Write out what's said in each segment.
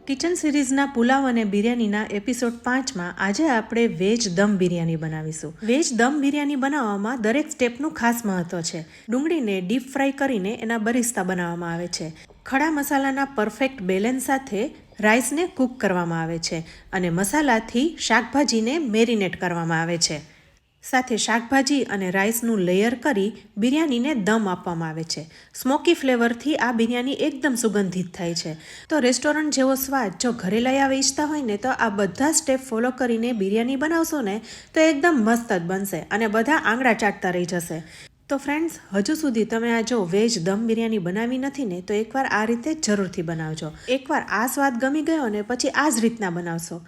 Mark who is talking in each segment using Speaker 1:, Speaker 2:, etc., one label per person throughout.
Speaker 1: Kitchen સિરીઝના pulao અને બિરયાનીના episode 5માં આજે આપણે વેજ દમ બિરયાની બનાવીશું. વેજ દમ બિરયાની બનાવવામાં દરેક સ્ટેપનું ખાસ મહત્વ છે. ડુંગળીને ડીપ ફ્રાય કરીને એના બરિસ્તા બનાવવામાં આવે છે. ખડા મસાલાના પરફેક્ટ બેલેન્સ સાથે રાઈસને કૂક કરવામાં આવે છે અને મસાલાથી શાકભાજીને મેરિનેટ કરવામાં આવે છે. સાથે શાકભાજી અને રાઈસનું લેયર કરી બિરયાનીને દમ આપવામાં આવે છે. સ્મોકી ફ્લેવરથી આ બિરયાની એકદમ સુગંધિત થાય છે. તો રેસ્ટોરન્ટ જેવો સ્વાદ જો ઘરે લઈ આવવા ઈચ્છતા હોય ને તો આ બધા સ્ટેપ ફોલો કરીને બિરયાની બનાવશો ને તો એકદમ મસ્ત જ બનશે અને બધા આંગળા ચાટતા રહી જશે. તો ફ્રેન્ડ્સ, હજુ સુધી તમે આ જો વેજ દમ બિરયાની બનાવી નથી ને તો એકવાર આ રીતે જરૂરથી બનાવજો. એકવાર આ સ્વાદ ગમી ગયો ને પછી આ જ રીતના બનાવશો.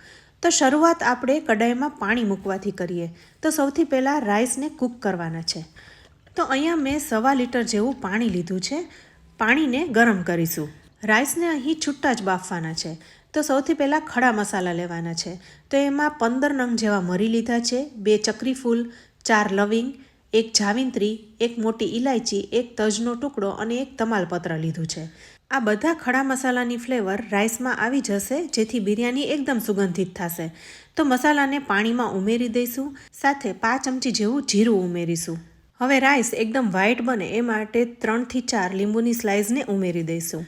Speaker 1: તો શરૂઆત આપણે કડાઈમાં પાણી મૂકવાથી કરીએ. તો સૌથી પહેલાં રાઈસને કૂક કરવાના છે. તો અહીંયા મેં 1.25 લીટર જેવું પાણી લીધું છે. પાણીને ગરમ કરીશું. રાઈસને અહીં છૂટા જ બાફવાના છે. તો સૌથી પહેલાં ખડા મસાલા લેવાના છે. તો એમાં 15 નંગ જેવા મરી લીધા છે, 2 ચક્રી ફૂલ, 4 લવિંગ, 1 જાવિત્રી, 1 મોટી ઇલાયચી, 1 તજનો ટુકડો અને 1 તમાલપત્ર લીધું છે. આ બધા ખડા મસાલાની ફ્લેવર રાઈસમાં આવી જશે જેથી બિરયાની એકદમ સુગંધિત થશે. તો મસાલાને પાણીમાં ઉમેરી દઈશું. સાથે 5 ચમચી જેવું જીરું ઉમેરીશું. હવે રાઈસ એકદમ વ્હાઈટ બને એ માટે 3 થી 4 લીંબુની સ્લાઇસને ઉમેરી દઈશું.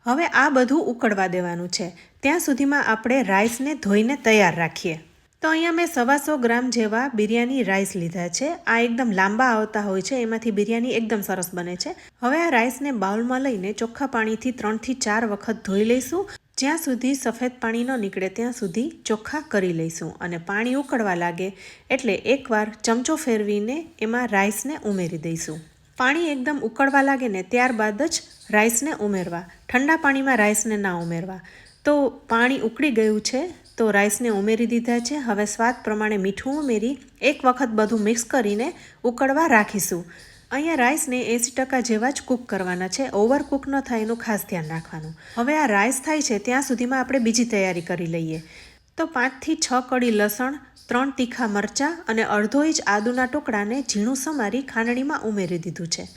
Speaker 1: હવે આ બધું ઉકળવા દેવાનું છે. ત્યાં સુધીમાં આપણે રાઈસને ધોઈને તૈયાર રાખીએ. તો અહીંયા મેં 125 ગ્રામ જેવા બિરયાની રાઈસ લીધા છે. આ એકદમ લાંબા આવતા હોય છે, એમાંથી બિરયાની એકદમ સરસ બને છે. હવે આ રાઈસને બાઉલમાં લઈને ચોખ્ખા પાણીથી 3 થી 4 વખત ધોઈ લઈશું. જ્યાં સુધી સફેદ પાણી ન નીકળે ત્યાં સુધી ચોખ્ખા કરી લઈશું. અને પાણી ઉકળવા લાગે એટલે એકવાર ચમચો ફેરવીને એમાં રાઈસને ઉમેરી દઈશું. પાણી એકદમ ઉકળવા લાગે ને ત્યારબાદ જ રાઈસને ઉમેરવા. ઠંડા પાણીમાં રાઈસને ના ઉમેરવા. તો પાણી ઉકળી ગયું છે તો રાઈસને ઉમેરી દીધા છે. હવે સ્વાદ પ્રમાણે મીઠું ઉમેરી એક વખત બધું મિક્સ કરીને ઉકળવા રાખીશું. અહીંયા રાઈસને 80% જેવા જ કૂક કરવાના છે. ઓવર કૂક ન થાય એનું ખાસ ધ્યાન રાખવાનું. હવે આ રાઈસ થાય છે ત્યાં સુધીમાં આપણે બીજી તૈયારી કરી લઈએ. તો 5 થી 6 કળી લસણ, 3 તીખા મરચાં અને અડધો ઇંચ આદુના ટુકડાને ઝીણું સમારી ખાંડણીમાં ઉમેરી દીધું છે.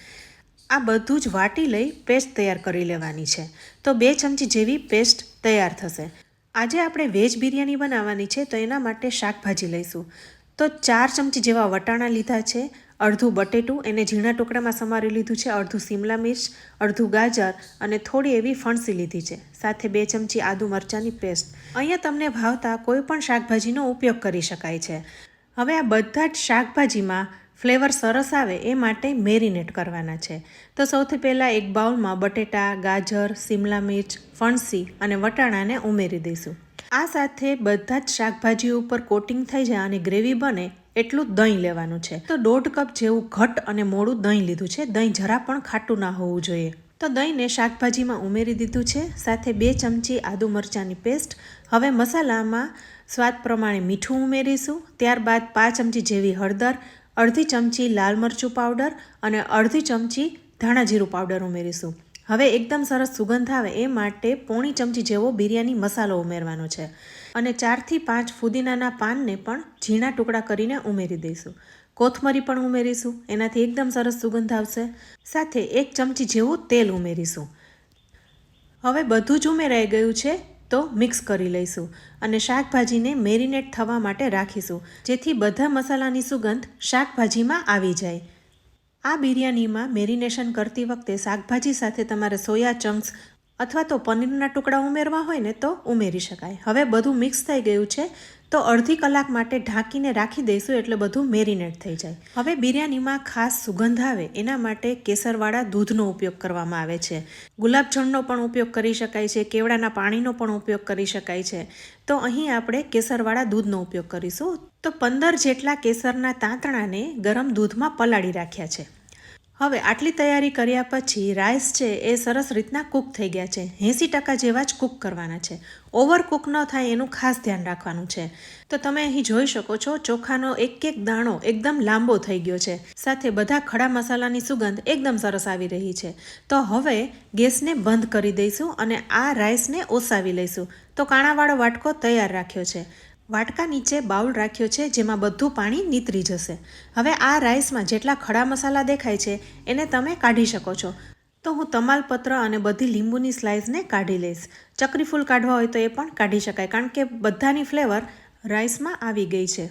Speaker 1: આ બધું જ વાટી લઈ પેસ્ટ તૈયાર કરી લેવાની છે. તો 2 ચમચી જેવી પેસ્ટ તૈયાર થશે. આજે આપણે વેજ બિરયાની બનાવવાની છે તો એના માટે શાકભાજી લઈશું. તો 4 ચમચી જેવા વટાણા લીધા છે, અડધું બટેટું એને ઝીણા ટુકડામાં સમારી લીધું છે, અડધું સિમલા મિર્ચ, અડધું ગાજર અને થોડી એવી ફણસી લીધી છે. સાથે 2 ચમચી આદુ મરચાંની પેસ્ટ. અહીંયા તમને ભાવતા કોઈ પણ શાકભાજીનો ઉપયોગ કરી શકાય છે. હવે આ બધા જ શાકભાજીમાં ફ્લેવર સરસ આવે એ માટે મેરિનેટ કરવાના છે. તો સૌથી પહેલાં એક બાઉલમાં બટેટા, ગાજર, સિમલા મિર્ચ, ફણસી અને વટાણાને ઉમેરી દઈશું. આ સાથે બધા જ શાકભાજી ઉપર કોટિંગ થઈ જાય અને ગ્રેવી બને એટલું દહીં લેવાનું છે. તો 1.5 કપ જેવું ઘટ અને મોડું દહીં લીધું છે. દહીં જરા પણ ખાટું ના હોવું જોઈએ. તો દહીંને શાકભાજીમાં ઉમેરી દીધું છે. સાથે 2 ચમચી આદુ મરચાંની પેસ્ટ. હવે મસાલામાં સ્વાદ પ્રમાણે મીઠું ઉમેરીશું. ત્યારબાદ 5 ચમચી જેવી હળદર, અડધી ચમચી લાલ મરચું પાવડર અને અડધી ચમચી ધાણા જીરું પાવડર ઉમેરીશું. હવે એકદમ સરસ સુગંધ આવે એ માટે પોણી ચમચી જેવો બિરયાની મસાલો ઉમેરવાનો છે. અને 4 થી 5 ફુદીનાના પાનને પણ ઝીણા ટુકડા કરીને ઉમેરી દઈશું. કોથમરી પણ ઉમેરીશું, એનાથી એકદમ સરસ સુગંધ આવશે. સાથે 1 ચમચી જેવું તેલ ઉમેરીશું. હવે બધું જ ઉમેરાઈ ગયું છે તો મિક્સ કરી લઈશું અને શાકભાજીને મેરિનેટ થવા માટે રાખીશું જેથી બધા મસાલાની સુગંધ શાકભાજીમાં આવી જાય. આ બિરયાનીમાં મેરિનેશન કરતી વખતે શાકભાજી સાથે તમારે સોયા ચંક્સ અથવા તો પનીરના ટુકડા ઉમેરવા હોય ને તો ઉમેરી શકાય. હવે બધું મિક્સ થઈ ગયું છે તો અડધી કલાક માટે ઢાંકીને રાખી દઈશું એટલે બધું મેરિનેટ થઈ જાય. હવે બિરયાનીમાં ખાસ સુગંધ આવે એના માટે કેસરવાળા દૂધનો ઉપયોગ કરવામાં આવે છે. ગુલાબજળનો પણ ઉપયોગ કરી શકાય છે, કેવડાના પાણીનો પણ ઉપયોગ કરી શકાય છે. તો અહીં આપણે કેસરવાળા દૂધનો ઉપયોગ કરીશું. તો 15 જેટલા કેસરના તાંતણાને ગરમ દૂધમાં પલાળી રાખ્યા છે. હવે આટલી તૈયારી કર્યા પછી રાઈસ છે એ સરસ રીતના કૂક થઈ ગયા છે. 80% જેવા જ કૂક કરવાના છે. ઓવર કૂક ન થાય એનું ખાસ ધ્યાન રાખવાનું છે. તો તમે અહીં જોઈ શકો છો ચોખાનો એક એક દાણો એકદમ લાંબો થઈ ગયો છે. સાથે બધા ખડા મસાલાની સુગંધ એકદમ સરસ આવી રહી છે. તો હવે ગેસને બંધ કરી દઈશું અને આ રાઈસને ઓસાવી લઈશું. તો કાણાવાળો વાટકો તૈયાર રાખ્યો છે. વાટકા નીચે બાઉલ રાખ્યો છે જેમાં બધું પાણી નીતરી જશે. હવે આ રાઈસમાં જેટલા ખડા મસાલા દેખાય છે એને તમે કાઢી શકો છો. તો હું તમાલપત્ર અને બધી લીંબુની સ્લાઇસને કાઢી લઈશ. ચકરી ફૂલ કાઢવા હોય તો એ પણ કાઢી શકાય, કારણ કે બધાની ફ્લેવર રાઈસમાં આવી ગઈ છે.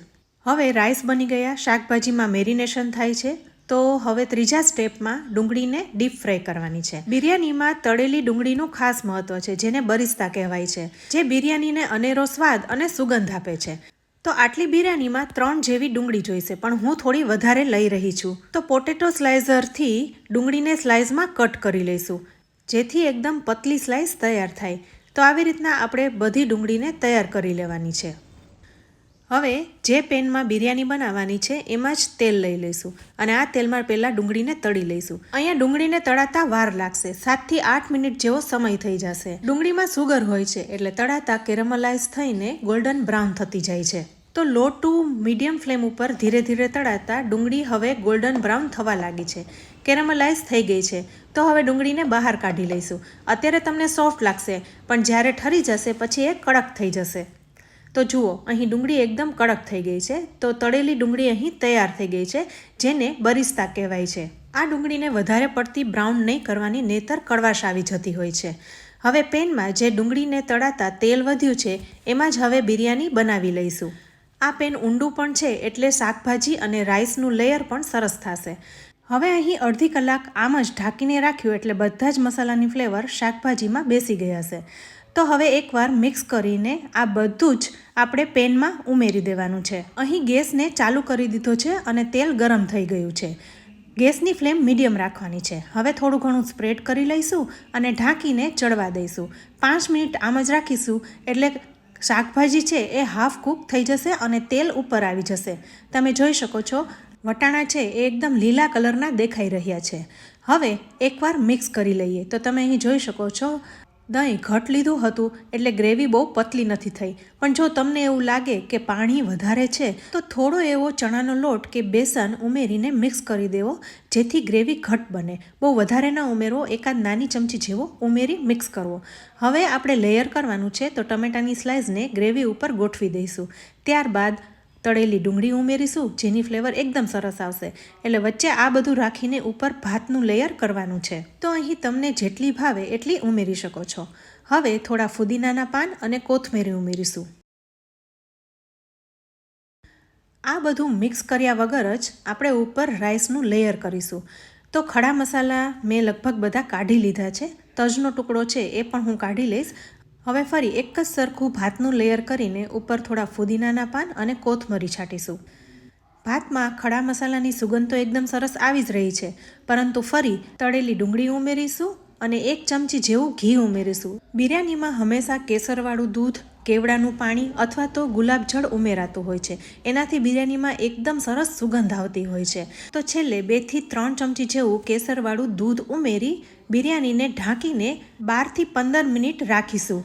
Speaker 1: હવે રાઈસ બની ગયા, શાકભાજીમાં મેરિનેશન થાય છે. તો હવે ત્રીજા સ્ટેપમાં ડુંગળીને ડીપ ફ્રાય કરવાની છે. બિરયાનીમાં તળેલી ડુંગળીનું ખાસ મહત્વ છે, જેને બરિસ્તા કહેવાય છે, જે બિરયાનીને અનેરો સ્વાદ અને સુગંધ આપે છે. તો આટલી બિરયાનીમાં 3 જેવી ડુંગળી જોઈશે, પણ હું થોડી વધારે લઈ રહી છું. તો પોટેટો સ્લાઇસરથી ડુંગળીને સ્લાઇસમાં કટ કરી લઈશું, જેથી એકદમ પતલી સ્લાઇસ તૈયાર થાય. તો આવી રીતના આપણે બધી ડુંગળીને તૈયાર કરી લેવાની છે. હવે જે પેનમાં બિરયાની બનાવવાની છે એમાં જ તેલ લઈ લઈશું અને આ તેલમાં પહેલાં ડુંગળીને તળી લઈશું. અહીંયા ડુંગળીને તળાતા વાર લાગશે, 7 થી 8 મિનિટ જેવો સમય થઈ જશે. ડુંગળીમાં સુગર હોય છે એટલે તળાતા કેરેમલાઇઝ થઈને ગોલ્ડન બ્રાઉન થતી જાય છે. તો લો ટુ મીડિયમ ફ્લેમ ઉપર ધીરે ધીરે તળાતા ડુંગળી હવે ગોલ્ડન બ્રાઉન થવા લાગી છે, કેરેમલાઇઝ થઈ ગઈ છે. તો હવે ડુંગળીને બહાર કાઢી લઈશું. અત્યારે તમને સોફ્ટ લાગશે, પણ જ્યારે ઠરી જશે પછી એ કડક થઈ જશે. તો જુઓ, અહીં ડુંગળી એકદમ કડક થઈ ગઈ છે. તો તળેલી ડુંગળી અહીં તૈયાર થઈ ગઈ છે, જેને બરિસ્તા કહેવાય છે. આ ડુંગળીને વધારે પડતી બ્રાઉન નહીં કરવાની, નહીંતર કડવાશ આવી જતી હોય છે. હવે પેનમાં જે ડુંગળીને તળાતા તેલ વધ્યું છે એમાં જ હવે બિરયાની બનાવી લઈશું. આ પેન ઊંડું પણ છે એટલે શાકભાજી અને રાઈસનું લેયર પણ સરસ થશે. હવે અહીં અડધી કલાક આમ જ ઢાંકીને રાખ્યું એટલે બધા જ મસાલાની ફ્લેવર શાકભાજીમાં બેસી ગઈ હશે. તો હવે એકવાર મિક્સ કરીને આ બધું જ આપણે પેનમાં ઉમેરી દેવાનું છે. અહીં ગેસને ચાલુ કરી દીધો છે અને તેલ ગરમ થઈ ગયું છે. ગેસની ફ્લેમ મીડિયમ રાખવાની છે. હવે થોડું ઘણું સ્પ્રેડ કરી લઈશું અને ઢાંકીને ચડવા દઈશું. 5 મિનિટ આમ જ રાખીશું એટલે શાકભાજી છે એ હાફ કૂક થઈ જશે અને તેલ ઉપર આવી જશે. તમે જોઈ શકો છો વટાણા છે એ એકદમ લીલા કલરના દેખાઈ રહ્યા છે. હવે એકવાર મિક્સ કરી લઈએ. તો તમે અહીં જોઈ શકો છો દહીં ઘટ લીધું હતું એટલે ગ્રેવી બહુ પતલી નથી થઈ. પણ જો તમને એવું લાગે કે પાણી વધારે છે તો થોડો એવો ચણાનો લોટ કે બેસન ઉમેરીને મિક્સ કરી દેવો, જેથી ગ્રેવી ઘટ બને. બહુ વધારે ન ઉમેરવો, એકાદ નાની ચમચી જેવો ઉમેરી મિક્સ કરવો. હવે આપણે લેયર કરવાનું છે, તો ટમેટાની સ્લાઇસને ગ્રેવી ઉપર ગોઠવી દઈશું. ત્યારબાદ તળેલી ડુંગળી ઉમેરીશું, જેની ફ્લેવર એકદમ સરસ આવશે. એટલે વચ્ચે આ બધું રાખીને ઉપર ભાતનું લેયર કરવાનું છે. તો અહીં તમને જેટલી ભાવે એટલી ઉમેરી શકો છો. હવે થોડા ફુદીનાના પાન અને કોથમીરી ઉમેરીશું. આ બધું મિક્સ કર્યા વગર જ આપણે ઉપર રાઈસનું લેયર કરીશું. તો ખડા મસાલા મેં લગભગ બધા કાઢી લીધા છે. તજનો ટુકડો છે એ પણ હું કાઢી લઈશ. હવે ફરી એક જ સરખું ભાતનું લેયર કરીને ઉપર થોડા ફુદીનાના પાન અને કોથમરી છાંટીશું. ભાતમાં ખડા મસાલાની સુગંધ તો એકદમ સરસ આવી જ રહી છે, પરંતુ ફરી તળેલી ડુંગળી ઉમેરીશું અને 1 ચમચી જેવું ઘી ઉમેરીશું. બિરયાનીમાં હંમેશા કેસરવાળું દૂધ, કેવડાનું પાણી અથવા તો ગુલાબજળ ઉમેરાતું હોય છે. એનાથી બિરયાનીમાં એકદમ સરસ સુગંધ આવતી હોય છે. તો છેલ્લે 2 થી 3 ચમચી જેવું કેસરવાળું દૂધ ઉમેરી બિરયાનીને ઢાંકીને 12 થી 15 મિનિટ રાખીશું.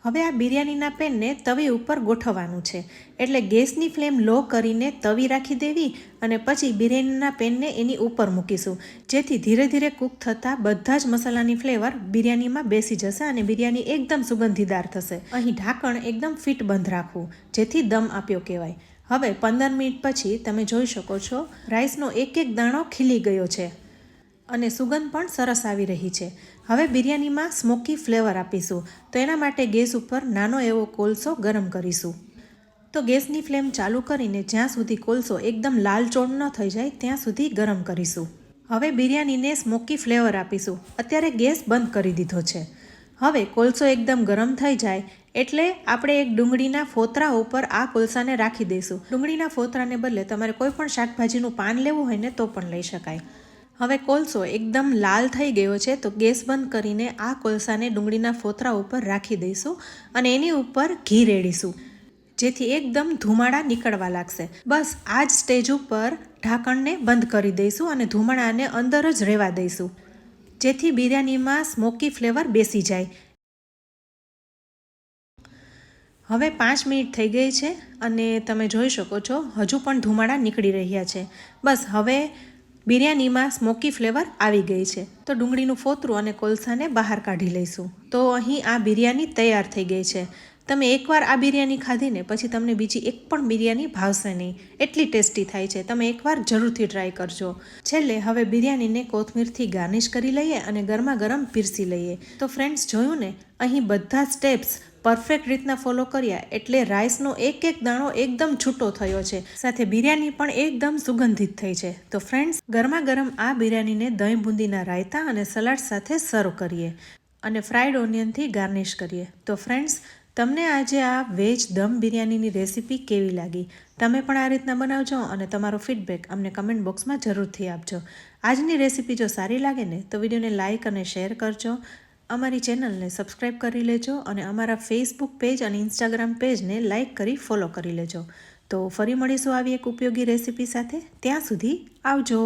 Speaker 1: હવે આ બિરયાનીના પેનને તવી ઉપર ગોઠવવાનું છે. એટલે ગેસની ફ્લેમ લો કરીને તવી રાખી દેવી અને પછી બિરયાનીના પેનને એની ઉપર મૂકીશું, જેથી ધીરે ધીરે કૂક થતાં બધા જ મસાલાની ફ્લેવર બિરયાનીમાં બેસી જશે અને બિરયાની એકદમ સુગંધીદાર થશે. અહીં ઢાંકણ એકદમ ફિટ બંધ રાખવું, જેથી દમ આપ્યો કહેવાય. હવે 15 મિનિટ પછી તમે જોઈ શકો છો રાઈસનો એક એક દાણો ખીલી ગયો છે અને સુગંધ પણ સરસ આવી રહી છે. હવે બિરયાનીમાં સ્મોકી ફ્લેવર આપીશું. તો એના માટે ગેસ ઉપર નાનો એવો કોલસો ગરમ કરીશું. તો ગેસની ફ્લેમ ચાલુ કરીને જ્યાં સુધી કોલસો એકદમ લાલચોળ ન થઈ જાય ત્યાં સુધી ગરમ કરીશું. હવે બિરયાનીને સ્મોકી ફ્લેવર આપીશું. અત્યારે ગેસ બંધ કરી દીધો છે. હવે કોલસો એકદમ ગરમ થઈ જાય એટલે આપણે એક ડુંગળીના ફોતરા ઉપર આ કોલસાને રાખી દઈશું. ડુંગળીના ફોતરાને બદલે તમારે કોઈ પણ શાકભાજીનું પાન લેવું હોય ને તો પણ લઈ શકાય. હવે કોલસો એકદમ લાલ થઈ ગયો છે, તો ગેસ બંધ કરીને આ કોલસાને ડુંગળીના ફોતરા ઉપર રાખી દઈશું અને એની ઉપર ઘી રેડીશું, જેથી એકદમ ધુમાડા નીકળવા લાગશે. બસ આ જ સ્ટેજ ઉપર ઢાંકણને બંધ કરી દઈશું અને ધુમાડાને અંદર જ રહેવા દઈશું, જેથી બિરયાનીમાં સ્મોકી ફ્લેવર બેસી જાય. હવે 5 મિનિટ થઈ ગઈ છે અને તમે જોઈ શકો છો હજુ પણ ધુમાડા નીકળી રહ્યા છે. બસ હવે બિરયાનીમાં સ્મોકી ફ્લેવર આવી ગઈ છે. તો ડુંગળીનું ફોતરું અને કોલસાને બહાર કાઢી લઈશું. તો અહીં આ બિરયાની તૈયાર થઈ ગઈ છે. તમે એકવાર આ બિરયાની ખાધીને પછી તમને બીજી એક પણ બિરયાની ભાવશે નહીં, એટલી ટેસ્ટી થાય છે. તમે એકવાર જરૂરથી ટ્રાય કરજો. છેલ્લે હવે બિરયાનીને કોથમીરથી ગાર્નિશ કરી લઈએ અને ગરમા ગરમ પીરસી લઈએ. તો ફ્રેન્ડ્સ, જોયું ને, અહીં બધા સ્ટેપ્સ પરફેક્ટ રીતના ફોલો કર્યા એટલે રાઈસનો એક એક દાણો એકદમ છૂટો થયો છે, સાથે બિરયાની પણ એકદમ સુગંધિત થઈ છે. તો ફ્રેન્ડ્સ, ગરમા ગરમ આ બિરયાનીને દહીં બુંદીના રાયતા અને સલાડ સાથે સર્વ કરીએ અને ફ્રાઈડ ઓનિયનથી ગાર્નિશ કરીએ. તો ફ્રેન્ડ્સ, તમને આજે આ વેજ દમ બિરયાનીની રેસીપી કેવી લાગી? તમે પણ આ રીતના બનાવજો અને તમારો ફીડબેક અમને કમેન્ટ બોક્સમાં જરૂરથી આપજો. આજની રેસીપી જો સારી લાગે ને તો વિડીયોને લાઇક અને શેર કરજો. અમારી ચેનલને સબસ્ક્રાઈબ કરી લેજો અને અમારા ફેસબુક પેજ અને ઇન્સ્ટાગ્રામ પેજને લાઇક કરી ફોલો કરી લેજો. તો ફરી મળીશું આવી એક ઉપયોગી રેસીપી સાથે. ત્યાં સુધી આવજો.